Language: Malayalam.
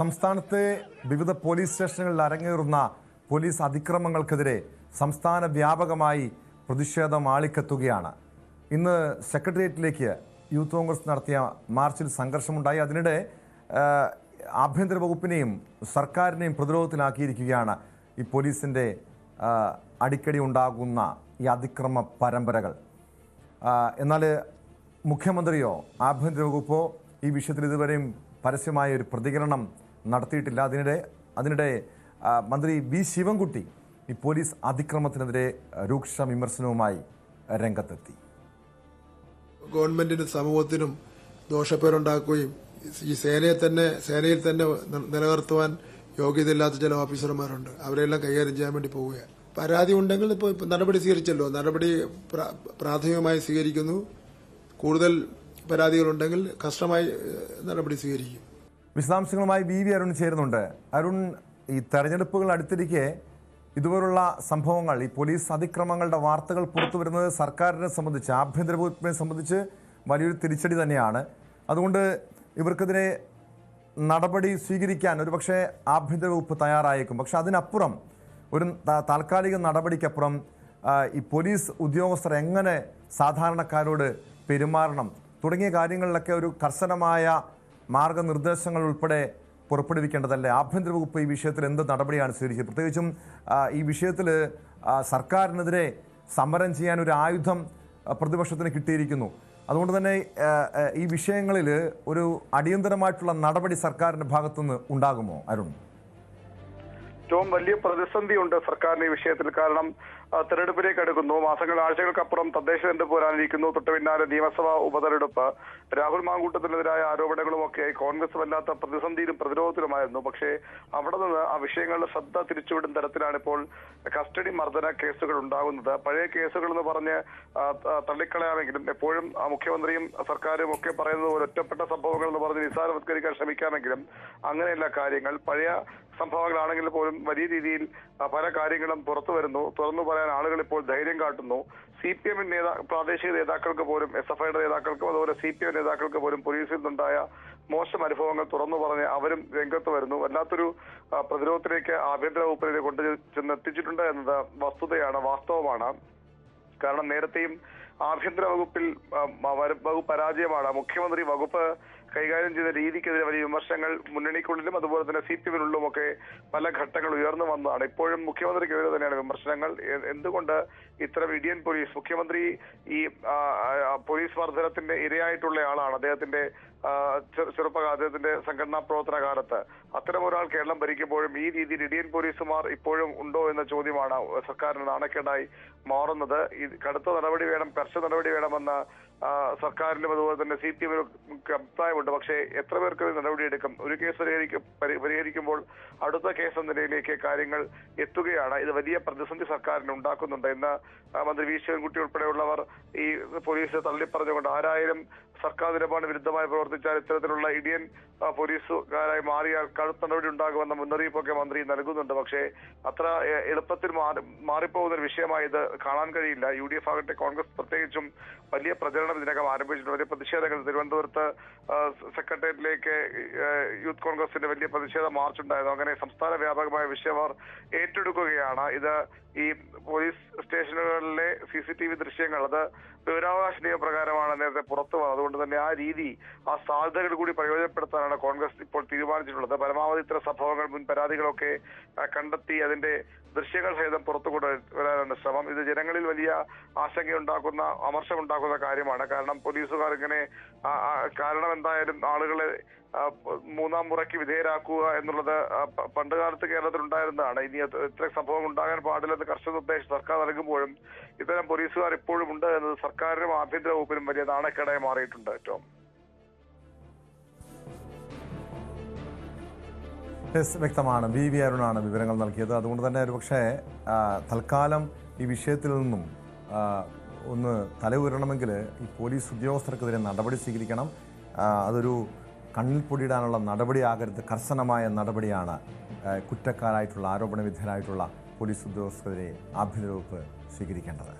സംസ്ഥാനത്തെ വിവിധ പോലീസ് സ്റ്റേഷനുകളിൽ അരങ്ങേറുന്ന പോലീസ് അതിക്രമങ്ങൾക്കെതിരെ സംസ്ഥാന വ്യാപകമായി പ്രതിഷേധം ആളിക്കത്തുകയാണ്. ഇന്ന് സെക്രട്ടേറിയറ്റിലേക്ക് യൂത്ത് കോൺഗ്രസ് നടത്തിയ മാർച്ചിൽ സംഘർഷമുണ്ടായി. അതിനിടെ ആഭ്യന്തര വകുപ്പിനെയും സർക്കാരിനെയും പ്രതിരോധത്തിലാക്കിയിരിക്കുകയാണ് ഈ പോലീസിൻ്റെ അടിക്കടി ഉണ്ടാകുന്ന ഈ അതിക്രമ പരമ്പരകൾ. എന്നാൽ മുഖ്യമന്ത്രിയോ ആഭ്യന്തര വകുപ്പോ ഈ വിഷയത്തിൽ ഇതുവരെയും പരസ്യമായ ഒരു പ്രതികരണം നടത്തിയിട്ടില്ല. അതിനിടെ മന്ത്രി വി ശിവൻകുട്ടി ഈ പോലീസ് അതിക്രമത്തിനെതിരെ രൂക്ഷ വിമർശനവുമായി രംഗത്തെത്തി. ഗവൺമെന്റിനും സമൂഹത്തിനും ദോഷപ്പേരുണ്ടാക്കുകയും ഈ സെനയിൽ തന്നെ നിലനിർത്തുവാൻ യോഗ്യതയില്ലാത്ത ചില ഓഫീസർമാരുണ്ട്. അവരെല്ലാം കൈകാര്യം ചെയ്യാൻ വേണ്ടി പോവുകയാണ്. പരാതി ഉണ്ടെങ്കിൽ ഇപ്പോൾ നടപടി സ്വീകരിച്ചല്ലോ, നടപടി പ്രാഥമികമായി സ്വീകരിക്കുന്നു. കൂടുതൽ പരാതികളുണ്ടെങ്കിൽ കർശനമായി നടപടി സ്വീകരിക്കും. വിശദാംശങ്ങളുമായി വി അരുൺ ചേരുന്നുണ്ട്. അരുൺ, ഈ തെരഞ്ഞെടുപ്പുകൾ അടുത്തിരിക്കെ ഇതുപോലുള്ള സംഭവങ്ങൾ, ഈ പോലീസ് അതിക്രമങ്ങളുടെ വാർത്തകൾ പുറത്തു വരുന്നത് സർക്കാരിനെ സംബന്ധിച്ച്, ആഭ്യന്തര വകുപ്പിനെ സംബന്ധിച്ച് വലിയൊരു തിരിച്ചടി തന്നെയാണ്. അതുകൊണ്ട് ഇവർക്കെതിരെ നടപടി സ്വീകരിക്കാൻ ഒരുപക്ഷെ ആഭ്യന്തര വകുപ്പ് തയ്യാറായേക്കും. പക്ഷെ അതിനപ്പുറം ഒരു താൽക്കാലിക നടപടിക്കപ്പുറം ഈ പോലീസ് ഉദ്യോഗസ്ഥർ എങ്ങനെ സാധാരണക്കാരോട് പെരുമാറണം തുടങ്ങിയ കാര്യങ്ങളിലൊക്കെ ഒരു കർശനമായ മാർഗനിർദ്ദേശങ്ങൾ ഉൾപ്പെടെ പുറപ്പെടുവിക്കേണ്ടതല്ലേ? ആഭ്യന്തര വകുപ്പ് ഈ വിഷയത്തിൽ എന്ത് നടപടിയാണ് സ്വീകരിച്ചത്? പ്രത്യേകിച്ചും ഈ വിഷയത്തിൽ സർക്കാരിനെതിരെ സമരം ചെയ്യാൻ ഒരു ആയുധം പ്രതിപക്ഷത്തിന് കിട്ടിയിരിക്കുന്നു. അതുകൊണ്ട് തന്നെ ഈ വിഷയങ്ങളിൽ ഒരു അടിയന്തരമായിട്ടുള്ള നടപടി സർക്കാരിന്റെ ഭാഗത്തുനിന്ന് ഉണ്ടാകുമോ അരുൺ? ഏറ്റവും വലിയ പ്രതിസന്ധിയുണ്ട് സർക്കാരിന്റെ ഈ വിഷയത്തിൽ. കാരണം തെരഞ്ഞെടുപ്പിലേക്ക് അടുക്കുന്നു. ആഴ്ചകൾക്കപ്പുറം തദ്ദേശ തെരഞ്ഞെടുപ്പ് വരാനിരിക്കുന്നു. തൊട്ട് പിന്നാലെ നിയമസഭാ ഉപതെരഞ്ഞെടുപ്പ്. രാഹുൽ മാങ്കൂട്ടത്തിനെതിരായ ആരോപണങ്ങളുമൊക്കെ കോൺഗ്രസ് വല്ലാത്ത പ്രതിസന്ധിയിലും പ്രതിരോധത്തിലുമായിരുന്നു. പക്ഷേ അവിടെ നിന്ന് ആ വിഷയങ്ങളുടെ ശ്രദ്ധ തിരിച്ചുവിടുന്ന തരത്തിലാണ് ഇപ്പോൾ കസ്റ്റഡി മർദ്ദന കേസുകൾ ഉണ്ടാകുന്നത്. പഴയ കേസുകൾ എന്ന് പറഞ്ഞ് തള്ളിക്കളയാമെങ്കിലും എപ്പോഴും മുഖ്യമന്ത്രിയും സർക്കാരും ഒക്കെ പറയുന്നത് പോലെ ഒറ്റപ്പെട്ട സംഭവങ്ങൾ എന്ന് പറഞ്ഞ് നിസ്സാരവത്കരിക്കാൻ ശ്രമിക്കാമെങ്കിലും അങ്ങനെയല്ല കാര്യങ്ങൾ. പഴയ സംഭവങ്ങളാണെങ്കിൽ പോലും വലിയ രീതിയിൽ പല കാര്യങ്ങളും പുറത്തു വരുന്നു. തുറന്നു പറയാൻ ആളുകൾ ഇപ്പോൾ ധൈര്യം കാട്ടുന്നു. CPM പ്രാദേശിക നേതാക്കൾക്ക് പോലും, SFIയുടെ നേതാക്കൾക്കും അതുപോലെ CPM നേതാക്കൾക്ക് പോലും പോലീസിൽ നിന്നുണ്ടായ മോശം അനുഭവങ്ങൾ തുറന്നു പറഞ്ഞ് അവരും രംഗത്ത് വരുന്നു. വല്ലാത്തൊരു പ്രതിരോധത്തിലേക്ക് ആഭ്യന്തര വകുപ്പിനെ കൊണ്ട് ചെന്നെത്തിച്ചിട്ടുണ്ട് എന്നത് വസ്തുതയാണ്, വാസ്തവമാണ്. കാരണം നേരത്തെയും ആഭ്യന്തര വകുപ്പിൽ വകുപ്പ് പരാജയമാണ്. മുഖ്യമന്ത്രി വകുപ്പ് കൈകാര്യം ചെയ്ത രീതിക്കെതിരെ വലിയ വിമർശനങ്ങൾ മുന്നണിക്കുള്ളിലും അതുപോലെ തന്നെ CPMനുള്ളിലും ഒക്കെ പല ഘട്ടങ്ങൾ ഉയർന്നു വന്നതാണ്. ഇപ്പോഴും മുഖ്യമന്ത്രിക്കെതിരെ തന്നെയാണ് വിമർശനങ്ങൾ. എന്തുകൊണ്ട് ഇത്തരം ഇടിയൻ പോലീസ്, മുഖ്യമന്ത്രി ഈ പോലീസ് മർദ്ദനത്തിന്റെ ഇരയായിട്ടുള്ള ആളാണ്. അദ്ദേഹത്തിന്റെ അദ്ദേഹത്തിന്റെ സംഘടനാ പ്രവർത്തന കാലത്ത് അത്തരം ഒരാൾ കേരളം ഭരിക്കുമ്പോഴും ഈ രീതിയിൽ ഇടിയൻ പോലീസുമാർ ഇപ്പോഴും ഉണ്ടോ എന്ന ചോദ്യമാണ് സർക്കാരിന് നാണക്കേടായി മാറുന്നത്. ഈ കടുത്ത നടപടി വേണം, കർശന നടപടി വേണമെന്ന സർക്കാരിനും അതുപോലെ തന്നെ CPMനും അഭിപ്രായമുണ്ട്. പക്ഷേ എത്ര പേർക്ക് നടപടിയെടുക്കും? ഒരു കേസ് പരിഹരിക്കുമ്പോൾ അടുത്ത കേസ് എന്ന നിലയിലേക്ക് കാര്യങ്ങൾ എത്തുകയാണ്. ഇത് വലിയ പ്രതിസന്ധി സർക്കാരിന് ഉണ്ടാക്കുന്നുണ്ട്. ഇന്ന് മന്ത്രി വി ശിവൻകുട്ടി ഉൾപ്പെടെയുള്ളവർ ഈ പോലീസ് തള്ളിപ്പറഞ്ഞുകൊണ്ട് ആരായാലും സർക്കാർ നിലപാട് വിരുദ്ധമായി പ്രവർത്തിച്ചാൽ ഇത്തരത്തിലുള്ള ഇടിയൻ പോലീസുകാരായി മാറിയാൽ കടുത്ത നടപടി ഉണ്ടാകുമെന്ന മുന്നറിയിപ്പൊക്കെ മന്ത്രി നൽകുന്നുണ്ട്. പക്ഷേ അത്ര എളുപ്പത്തിൽ മാറിപ്പോകുന്ന ഒരു വിഷയമായി ഇത് കാണാൻ കഴിയില്ല. UDF ആകട്ടെ, കോൺഗ്രസ് പ്രത്യേകിച്ചും വലിയ പ്രചരണം ഇതിനകം ആരംഭിച്ചിട്ടുണ്ട്. വലിയ പ്രതിഷേധങ്ങൾ തിരുവനന്തപുരത്ത് സെക്രട്ടേറിയറ്റിലേക്ക് യൂത്ത് കോൺഗ്രസിന്റെ വലിയ പ്രതിഷേധ മാർച്ച് ഉണ്ടായിരുന്നു. അങ്ങനെ സംസ്ഥാന വ്യാപകമായ വിഷയം അവർ ഏറ്റെടുക്കുകയാണ്. ഇത് ഈ പോലീസ് സ്റ്റേഷനുകളിലെ CCTV ദൃശ്യങ്ങൾ, അത് വിവരാവകാശ നിയമപ്രകാരമാണ് നേരത്തെ പുറത്തു വന്നത്. അതുകൊണ്ട് തന്നെ ആ രീതി, ആ സാധ്യതകൾ കൂടി പ്രയോജനപ്പെടുത്താനാണ് കോൺഗ്രസ് ഇപ്പോൾ തീരുമാനിച്ചിട്ടുള്ളത്. പരമാവധി ഇത്തരം സംഭവങ്ങൾ, മുൻ പരാതികളൊക്കെ കണ്ടെത്തി അതിന്റെ ദൃശ്യങ്ങൾ സഹിതം പുറത്തു കൊണ്ടുവരാനാണ് ശ്രമം. ഇത് ജനങ്ങളിൽ വലിയ ആശങ്കയുണ്ടാക്കുന്ന, അമർഷമുണ്ടാക്കുന്ന കാര്യമാണ്. കാരണം പോലീസുകാർ ഇങ്ങനെ, കാരണം എന്തായാലും ആളുകളെ മൂന്നാം മുറയ്ക്ക് വിധേയരാക്കുക എന്നുള്ളത് പണ്ടുകാലത്ത് കേരളത്തിൽ ഉണ്ടായിരുന്നതാണ്. ഇനി ഇത്തരം സംഭവം ഉണ്ടാകാൻ പാടില്ലെന്ന് കർശന നിർദ്ദേശം സർക്കാർ നൽകുമ്പോഴും ഇത്തരം പോലീസുകാർ ഇപ്പോഴും ഉണ്ട് എന്നത് സർക്കാരിനും ആഭ്യന്തര വകുപ്പിനും വലിയ നാണക്കേടായി മാറിയിട്ടുണ്ട്. ഏറ്റവും വ്യക്തമാണ്. വി അരുണാണ് വിവരങ്ങൾ നൽകിയത്. അതുകൊണ്ട് തന്നെ ഒരുപക്ഷെ തൽക്കാലം ഈ വിഷയത്തിൽ നിന്നും ഒന്ന് തലയുയരണമെങ്കിൽ ഈ പോലീസ് ഉദ്യോഗസ്ഥർക്കെതിരെ നടപടി സ്വീകരിക്കണം. അതൊരു കണ്ണിൽ പൊടിയിടാനുള്ള നടപടിയാകരുത്, കർശനമായ നടപടിയാണ് കുറ്റക്കാരായിട്ടുള്ള, ആരോപണ വിധേയരായിട്ടുള്ള പോലീസ് ഉദ്യോഗസ്ഥരെതിരെ ആഭ്യന്തര വകുപ്പ് സ്വീകരിക്കേണ്ടത്.